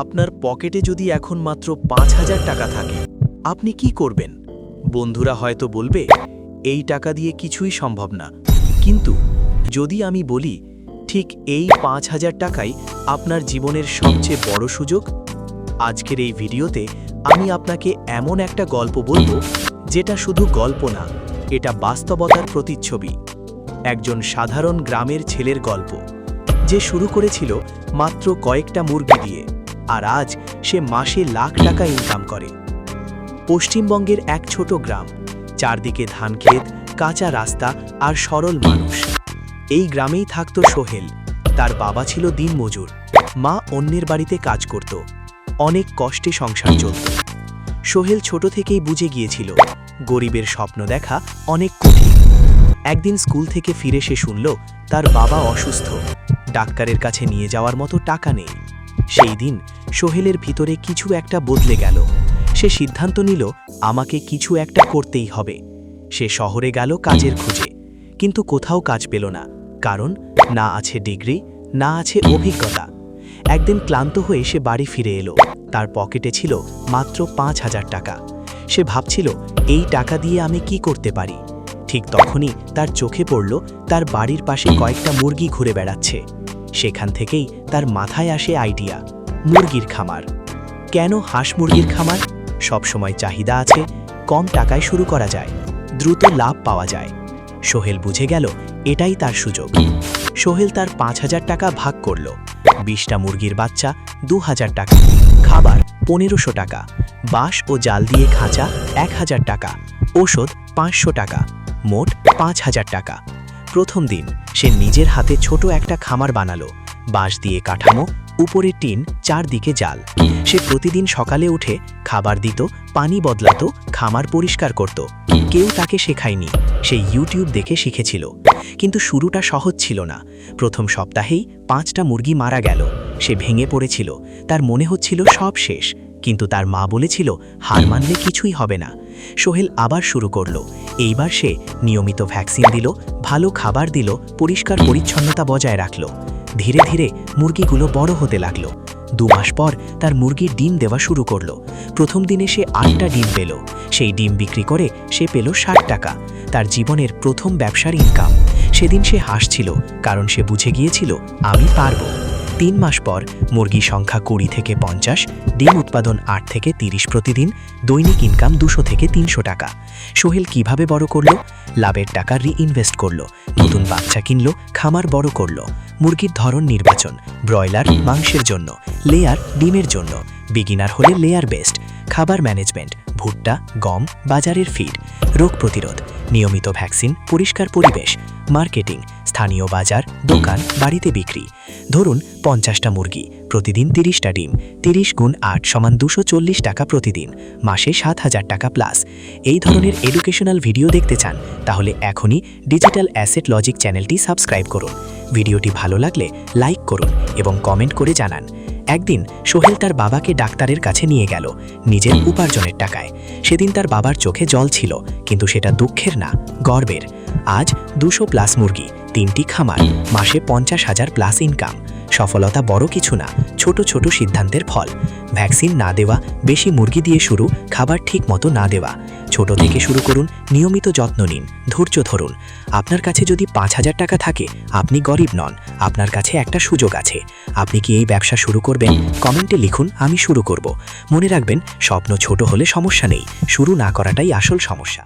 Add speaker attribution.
Speaker 1: আপনার পকেটে যদি এখন মাত্র ৫,০০০ টাকা থাকে, আপনি কি করবেন? বন্ধুরা হয়তো বলবে, এই টাকা দিয়ে কিছুই সম্ভব না। কিন্তু যদি আমি বলি, ঠিক এই ৫,০০০ টাকাই আপনার জীবনের সবচেয়ে বড় সুযোগ। আজকের এই ভিডিওতে আমি আপনাকে এমন একটা গল্প বলবো, যেটা শুধু গল্প না, এটা বাস্তবতার প্রতিচ্ছবি। একজন সাধারণ গ্রামের ছেলের গল্প, যে শুরু করেছিল মাত্র কয়েকটা মুরগি দিয়ে, আর আজ সে মাসে লাখ টাকা ইনকাম করে। পশ্চিমবঙ্গের এক ছোট গ্রাম, চারদিকে ধানক্ষেত, কাঁচা রাস্তা আর সরল মানুষ। এই গ্রামেই থাকত সোহেল। তার বাবা ছিল দিনমজুর, মা অন্যের বাড়িতে কাজ করত। অনেক কষ্টে সংসার চলত। সোহেল ছোট থেকেই বুঝে গিয়েছিল, গরিবের স্বপ্ন দেখা অনেক কঠিন। একদিন স্কুল থেকে ফিরে সে শুনল, তার বাবা অসুস্থ, ডাক্তারের কাছে নিয়ে যাওয়ার মতো টাকা নেই। সেই দিন সোহেলের ভিতরে কিছু একটা বদলে গেল। সে সিদ্ধান্ত নিল, আমাকে কিছু একটা করতেই হবে। সে শহরে গেল কাজের খোঁজে, কিন্তু কোথাও কাজ পেল না, কারণ না আছে ডিগ্রি, না আছে অভিজ্ঞতা। একদিন ক্লান্ত হয়ে সে বাড়ি ফিরে এলো। তার পকেটে ছিল মাত্র ৫,০০০ টাকা। সে ভাবছিল, এই টাকা দিয়ে আমি কি করতে পারি। ঠিক তখনই তার চোখে পড়ল, তার বাড়ির পাশে কয়েকটা মুরগি ঘুরে বেড়াচ্ছে। সেখান থেকেই তার মাথায় আসে আইডিয়া, মুরগির খামার। কেন হাঁস মুরগির খামার? সবসময় চাহিদা আছে, কম টাকায় শুরু করা যায়, দ্রুত লাভ পাওয়া যায়। সোহেল বুঝে গেল, এটাই তার সুযোগ। সোহেল তার ৫,০০০ টাকা ভাগ করল। ২০টা মুরগির বাচ্চা ২,০০০ টাকা, খাবার ১৫০০ টাকা, বাঁশ ও জাল দিয়ে খাঁচা ১,০০০ টাকা, ওষুধ ৫০০ টাকা, মোট ৫,০০০ টাকা। প্রথম দিন সে নিজের হাতে ছোট একটা খামার বানালো। বাঁশ দিয়ে কাঠামো, উপরে টিন, চারদিকে জাল। সে প্রতিদিন সকালে উঠে খাবার দিত, পানি বদলাতো, খামার পরিষ্কার করত। কেউ তাকে শেখায়নি, সে ইউটিউব দেখে শিখেছিল। কিন্তু শুরুটা সহজ ছিল না। প্রথম সপ্তাহেই ৫টা মুরগি মারা গেল। সে ভেঙে পড়েছিল, তার মনে হচ্ছিল সব শেষ। কিন্তু তার মা বলেছিল, হার মানলে কিছুই হবে না। সোহেল আবার শুরু করল। এইবার সে নিয়মিত ভ্যাকসিন দিল, ভালো খাবার দিল, পরিষ্কার পরিচ্ছন্নতা বজায় রাখল। ধীরে ধীরে মুরগিগুলো বড় হতে লাগলো। ২ মাস পর তার মুরগির ডিম দেওয়া শুরু করলো। প্রথম দিনে সে ৮টা ডিম পেল। সেই ডিম বিক্রি করে সে পেল ৬০ টাকা, তার জীবনের প্রথম ব্যবসার ইনকাম। সেদিন সে হাসছিল, কারণ সে বুঝে গিয়েছিল, আমি পারব। ৩ মাস পর মুরগির সংখ্যা ২০ থেকে ৫০, ডিম উৎপাদন ৮ থেকে ৩০ প্রতিদিন, দৈনিক ইনকাম ২০০ থেকে ৩০০ টাকা। সোহেল কিভাবে বড় করল? লাভের টাকা রিইনভেস্ট করল, নতুন বাচ্চা কিনল, খামার বড় করল। মুরগির ধরন নির্বাচন, ব্রয়লার মাংসের জন্য, লেয়ার ডিমের জন্য, বিগিনার হলে লেয়ার বেস্ট। খাবার ম্যানেজমেন্ট, ভুট্টা, গম, বাজারের ফিড। রোগ প্রতিরোধ, নিয়মিত ভ্যাকসিন, পরিষ্কার পরিবেশ। মার্কেটিং, স্থানীয় বাজার, দোকান, বাড়িতে বিক্রি। ধরুন ৫০টা মুরগি, প্রতিদিন ৩০টা ডিম, ৩০ গুণ ৮ সমান ২৪০ টাকা প্রতিদিন, মাসে ৭,০০০ টাকা প্লাস। এই ধরনের এডুকেশনাল ভিডিও দেখতে চান? তাহলে এখনই ডিজিটাল অ্যাসেট লজিক চ্যানেলটি সাবস্ক্রাইব করুন। ভিডিওটি ভালো লাগলে লাইক করুন এবং কমেন্ট করে জানান। একদিন সোহেল তার বাবাকে ডাক্তারের কাছে নিয়ে গেল, নিজের উপার্জনের টাকায়। সেদিন তার বাবার চোখে জল ছিল, কিন্তু সেটা দুঃখের না, গর্বের। আজ ২০০+ মুরগি, ৩টি খামার, মাসে ৫০,০০০ প্লাস ইনকাম। সফলতা বড় কিছু না, ছোট ছোট সিদ্ধান্তের ফল। ভ্যাকসিন না দেওয়া, বেশি মুরগি দিয়ে শুরু, খাবার ঠিক মতো না দেওয়া। ছোট থেকে শুরু করুন, নিয়মিত যত্ন নিন, ধৈর্য ধরুন। আপনার কাছে যদি ৫,০০০ টাকা থাকে, আপনি গরিব নন, আপনার কাছে একটা সুযোগ আছে। আপনি কি এই ব্যবসা শুরু করবেন? কমেন্টে লিখুন, আমি শুরু করব। মনে রাখবেন, স্বপ্ন ছোট হলে সমস্যা নেই, শুরু না করাটাই আসল সমস্যা।